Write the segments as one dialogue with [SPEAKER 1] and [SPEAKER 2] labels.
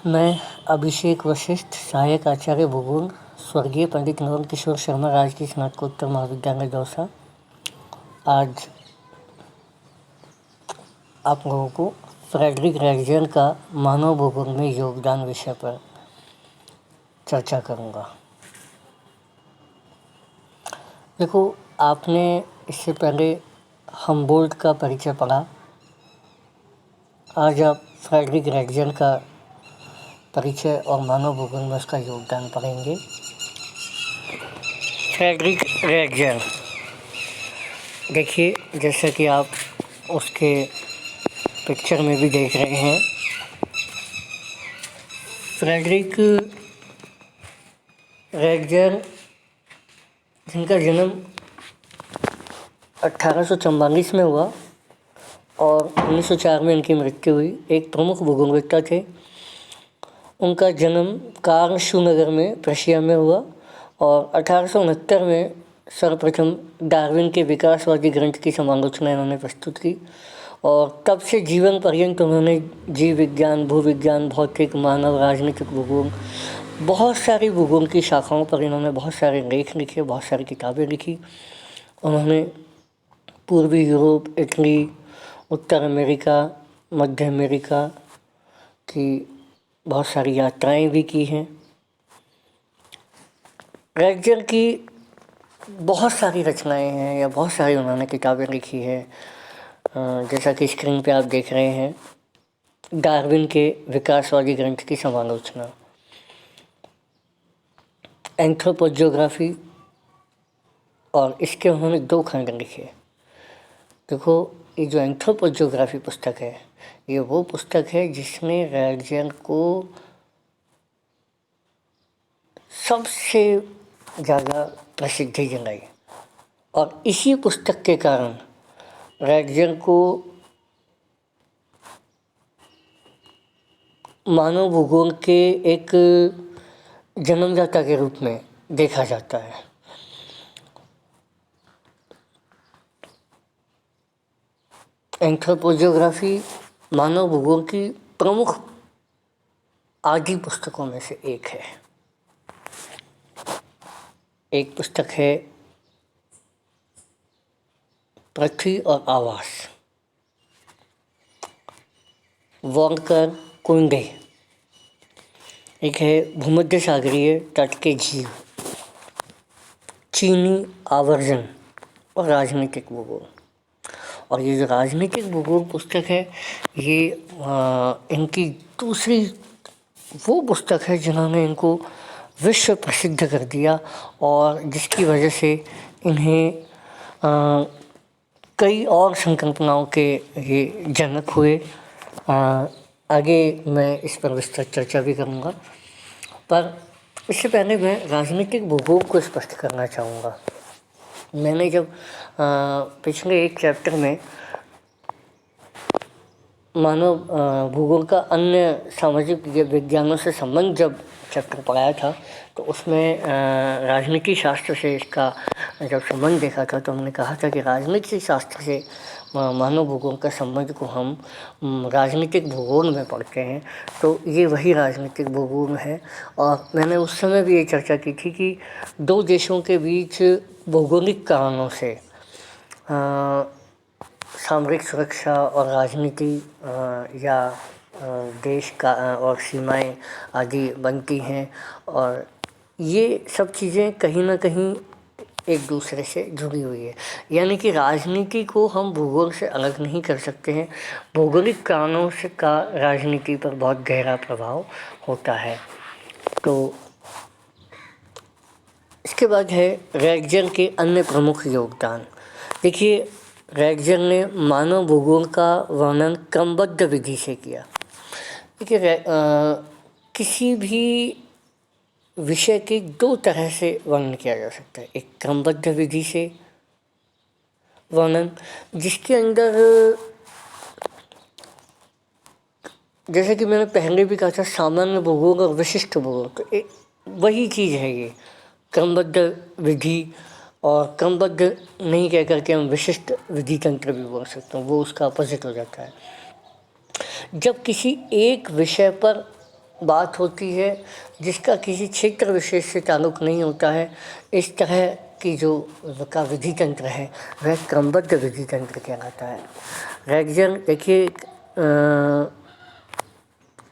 [SPEAKER 1] मैं अभिषेक वशिष्ठ, सहायक आचार्य भूगोल, स्वर्गीय पंडित नवल किशोर शर्मा राजकीय स्नातकोत्तर महाविद्यालय दौसा, आज आप लोगों को फ्रेडरिक रैगजर का मानव भूगोल में योगदान विषय पर चर्चा करूंगा। देखो, आपने इससे पहले हमबोल्ट का परिचय पढ़ा। आज आप फ्रेडरिक रैगजर का परिचय और मानव भूगोल में उसका योगदान पढ़ेंगे। फ्रेडरिक रैगजर, देखिए, जैसा कि आप उसके पिक्चर में भी देख रहे हैं, फ्रेडरिक रैगजर जिनका जन्म 1844 में हुआ और 1904 में इनकी मृत्यु हुई, एक प्रमुख भूगोलवेत्ता थे। उनका जन्म कार्लसरूहे में प्रशिया में हुआ और 1869 में सर्वप्रथम डार्विन के विकासवादी ग्रंथ की समालोचना इन्होंने प्रस्तुत की और तब से जीवन पर्यंत उन्होंने जीव विज्ञान, भूविज्ञान, भौतिक, मानव, राजनीतिक भूगोल, बहुत सारी भूगोल की शाखाओं पर इन्होंने बहुत सारे लेख लिखे, बहुत सारी किताबें लिखी। उन्होंने पूर्वी यूरोप, इटली, उत्तर अमेरिका, मध्य अमेरिका की बहुत सारी यात्राएं भी की हैं। रैगजर की बहुत सारी रचनाएं हैं या बहुत सारी उन्होंने किताबें लिखी है, जैसा कि स्क्रीन पे आप देख रहे हैं, डार्विन के विकासवादी ग्रंथ की समालोचना, एंथ्रोपोजियोग्राफी, और इसके उन्होंने 2 खंड लिखे। देखो, ये जो एंथ्रोपोजियोग्राफी पुस्तक है, ये वो पुस्तक है जिसने रैगजर को सबसे ज़्यादा प्रसिद्धि दिलाई और इसी पुस्तक के कारण रैगजर को मानव भूगोल के एक जन्मदाता के रूप में देखा जाता है। एंथ्रोपोजियोग्राफी मानव भूगोल की प्रमुख आदि पुस्तकों में से एक है। एक पुस्तक है पृथ्वी और आवास, वॉल्कर कुंडे। एक है भूमध्य सागरीय तट के जीव, चीनी आवर्जन और राजनीतिक भूगोल। और ये जो राजनीतिक भूगोल पुस्तक है, ये इनकी दूसरी वो पुस्तक है जिन्होंने इनको विश्व प्रसिद्ध कर दिया और जिसकी वजह से इन्हें कई और संकल्पनाओं के ये जनक हुए। आगे मैं इस पर विस्तृत चर्चा भी करूँगा, पर इससे पहले मैं राजनीतिक भूगोल को स्पष्ट करना चाहूँगा। मैंने जब पिछले एक चैप्टर में मानव भूगोल का अन्य सामाजिक विज्ञानों से संबंध जब चैप्टर पढ़ाया था, तो उसमें राजनीति शास्त्र से इसका जब संबंध देखा था, तो हमने कहा था कि राजनीति शास्त्र से मानव भूगोल का संबंध को हम राजनीतिक भूगोल में पढ़ते हैं, तो ये वही राजनीतिक भूगोल है। और मैंने उस समय भी ये चर्चा की थी कि 2 देशों के बीच भौगोलिक कारणों से सामरिक सुरक्षा और राजनीति या देश का और सीमाएं आदि बनती हैं, और ये सब चीज़ें कहीं ना कहीं एक दूसरे से जुड़ी हुई है। यानी कि राजनीति को हम भूगोल से अलग नहीं कर सकते हैं। भौगोलिक कारणों से का राजनीति पर बहुत गहरा प्रभाव होता है। तो इसके बाद है रैगजर के अन्य प्रमुख योगदान। देखिए, रैगजर ने मानव भूगोल का वर्णन क्रमबद्ध विधि से किया। देखिए, किसी भी विषय के 2 तरह से वर्णन किया जा सकता है। एक क्रमबद्ध विधि से वर्णन, जिसके अंदर, जैसे कि मैंने पहले भी कहा था, सामान्य भूगोल और विशिष्ट भूगोल, तो वही चीज़ है ये क्रमबद्ध विधि। और क्रमबद्ध नहीं कह करके हम विशिष्ट विधि तंत्र भी बोल सकते हैं, वो उसका अपोजिट हो जाता है। जब किसी एक विषय पर बात होती है जिसका किसी क्षेत्र विशेष से ताल्लुक नहीं होता है। इस तरह की जो का विधि तंत्र है वह क्रमबद्ध विधि तंत्र कहलाता है। रैगजन देखिए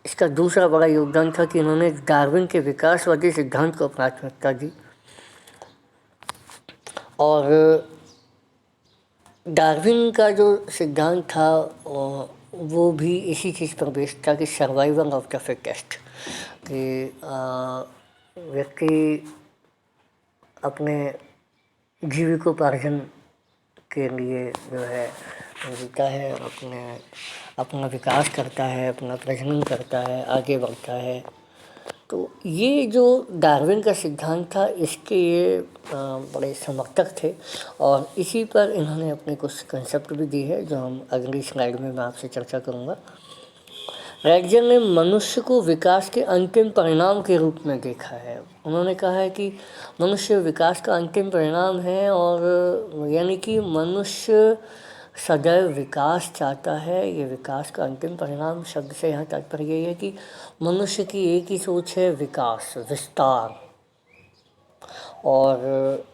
[SPEAKER 1] इसका दूसरा बड़ा योगदान था कि इन्होंने डार्विन के विकासवादी सिद्धांत को प्राथमिकता दी और डार्विन का जो सिद्धांत था वो भी इसी चीज़ पर बेस्ड था कि सर्वाइवल ऑफ द फिटेस्ट, कि व्यक्ति अपने जीविकोपार्जन के लिए जो है जीता है, अपना विकास करता है, अपना प्रजनन करता है, आगे बढ़ता है। तो ये जो डार्विन का सिद्धांत था इसके ये बड़े समर्थक थे और इसी पर इन्होंने अपने कुछ कंसेप्ट भी दी है जो हम अगली स्लाइड में मैं आपसे चर्चा करूँगा। रैगजन ने मनुष्य को विकास के अंतिम परिणाम के रूप में देखा है। उन्होंने कहा है कि मनुष्य विकास का अंतिम परिणाम है और यानी कि मनुष्य सदैव विकास चाहता है। ये विकास का अंतिम परिणाम शब्द से यहाँ तात्पर्य यही है कि मनुष्य की एक ही सोच है, विकास, विस्तार। और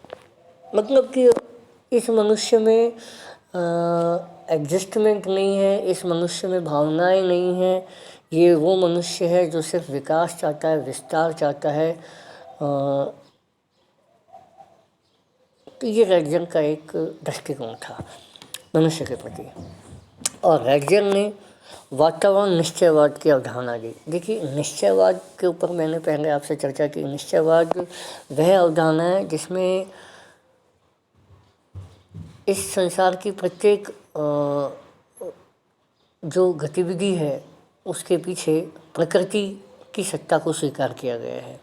[SPEAKER 1] मतलब कि इस मनुष्य में एडजस्टमेंट नहीं है, इस मनुष्य में भावनाएं नहीं हैं। ये वो मनुष्य है जो सिर्फ विकास चाहता है, विस्तार चाहता है। तो ये रैगजन का एक दृष्टिकोण था मनुष्य के प्रति। और रैगजन ने वातावरण निश्चयवाद की अवधारणा दी। देखिए निश्चयवाद के ऊपर मैंने पहले आपसे चर्चा की। निश्चयवाद वह अवधारणा है जिसमें इस संसार की प्रत्येक जो गतिविधि है उसके पीछे प्रकृति की सत्ता को स्वीकार किया गया है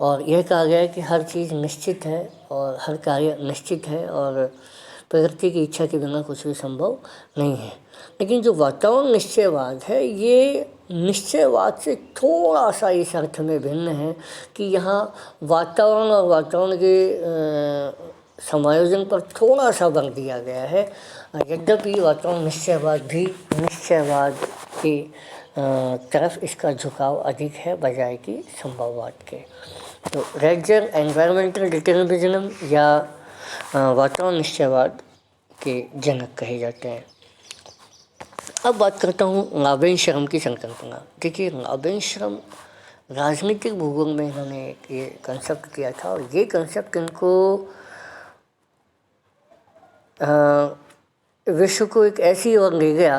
[SPEAKER 1] और यह कहा गया है कि हर चीज़ निश्चित है और हर कार्य निश्चित है और प्रकृति की इच्छा के बिना कुछ भी संभव नहीं है। लेकिन जो वातावरण निश्चयवाद है ये निश्चयवाद से थोड़ा सा इस अर्थ में भिन्न है कि यहाँ वातावरण और वातावरण के समायोजन पर थोड़ा सा बल दिया गया है। यद्यपि वातावरण निश्चयवाद भी निश्चयवाद की तरफ इसका झुकाव अधिक है बजाय कि संभववाद के। तो रैगजन एनवायरमेंटल डिटर्मिनिज्म या वातावरण निश्चयवाद के जनक कहे जाते हैं। अब बात करता हूँ लाभेन-श्रम की संकल्पना। देखिए लाभेन-श्रम राजनीतिक भूगोल में इन्होंने ये कंसेप्ट किया था और ये कंसेप्ट इनको विश्व को एक ऐसी ओर ले गया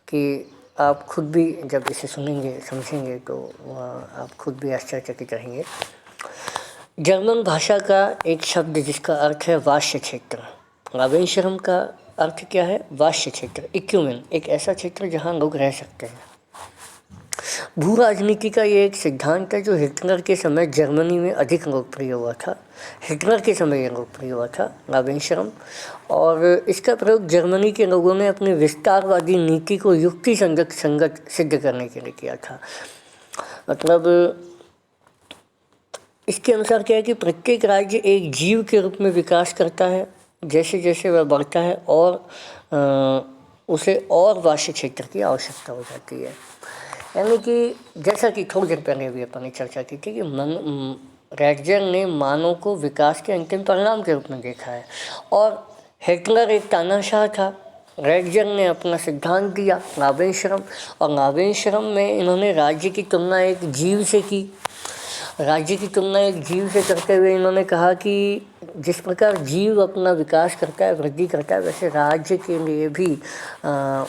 [SPEAKER 1] कि आप खुद भी जब इसे सुनेंगे समझेंगे तो आप खुद भी आश्चर्यचकित रहेंगे। जर्मन भाषा का एक शब्द जिसका अर्थ है वास्य क्षेत्र। लाभेन-श्रम का अर्थ क्या है? वास्य क्षेत्र, इक्यूमेन, एक ऐसा क्षेत्र जहाँ लोग रह सकते हैं। भू राजनीति का ये एक सिद्धांत है जो हिटलर के समय जर्मनी में अधिक लोकप्रिय हुआ था। हिटलर के समय ये लोकप्रिय हुआ था लाभेन-श्रम, और इसका प्रयोग जर्मनी के लोगों ने अपनी विस्तारवादी नीति को युक्ति संगत सिद्ध करने के लिए किया था। मतलब इसके अनुसार क्या है कि प्रत्येक राज्य एक जीव के रूप में विकास करता है जैसे जैसे वह बढ़ता है और उसे और वास्य क्षेत्र की आवश्यकता हो जाती है। यानी कि जैसा कि थोड़ी देर पहले भी अपन ने चर्चा की थी कि रैगजन ने मानव को विकास के अंतिम परिणाम के रूप में देखा है और हिटलर एक तानाशाह था। रैगजन ने अपना सिद्धांत दिया लाभेन-श्रम, और लाभेन-श्रम में इन्होंने राज्य की तुलना एक जीव से की। राज्य की तुलना एक जीव से करते हुए इन्होंने कहा कि जिस प्रकार जीव अपना विकास करता है, वृद्धि करता है, वैसे राज्य के लिए भी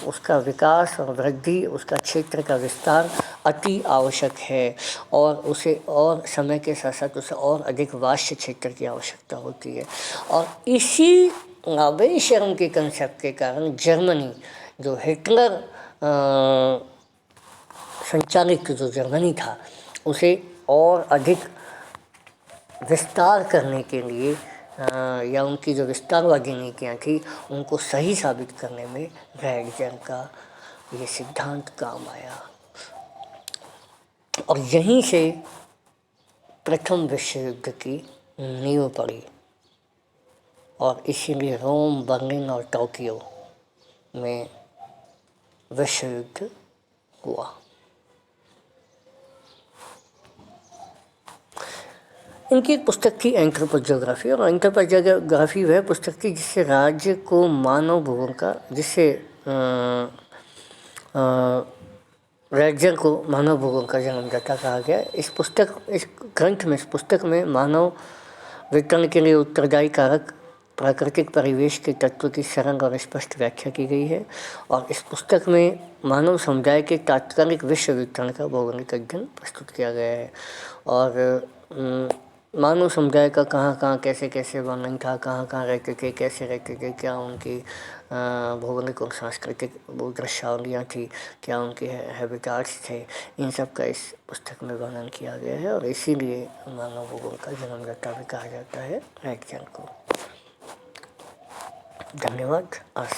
[SPEAKER 1] उसका विकास और वृद्धि, उसका क्षेत्र का विस्तार अति आवश्यक है और उसे और समय के साथ साथ उसे और अधिक वास्य क्षेत्र की आवश्यकता होती है। और इसी लाभेन-श्रम के कंसेप्ट के कारण जर्मनी, जो हिटलर संचालित जो जर्मनी था, उसे और अधिक विस्तार करने के लिए या उनकी जो विस्तारवादी नीतियाँ थी उनको सही साबित करने में रैगजन का ये सिद्धांत काम आया। और यहीं से प्रथम विश्व युद्ध की नींव पड़ी और इसीलिए रोम, बर्लिन और टोक्यो में विश्व युद्ध हुआ। इनकी एक पुस्तक थी एंथ्रोपोजियोग्राफी, और एंथ्रोपोजियोग्राफी वह पुस्तक थी जिससे राज्य को मानव भूगोल का, जिससे राज्य को मानव भूगोल का जन्मदाता कहा गया। इस ग्रंथ में, इस पुस्तक में मानव वितरण के लिए उत्तरदायी कारक, प्राकृतिक परिवेश के तत्व की सरल और स्पष्ट व्याख्या की गई है। और इस पुस्तक में मानव समुदाय के तात्कालिक विश्व वितरण का भौगोलिक अध्ययन प्रस्तुत किया गया है। और मानव समुदाय का कहाँ कहाँ कैसे कैसे वर्णन था, कहाँ कहाँ रहते थे, कैसे रहते थे, क्या उनकी भौगोलिक और सांस्कृतिक वो दृश्यावलियाँ थी, क्या उनके हैबिटाट्स थे, इन सब का इस पुस्तक में वर्णन किया गया है। और इसीलिए मानव भूगोल का जन्मदाता भी कहा जाता है राइटसन को। धन्यवाद। आज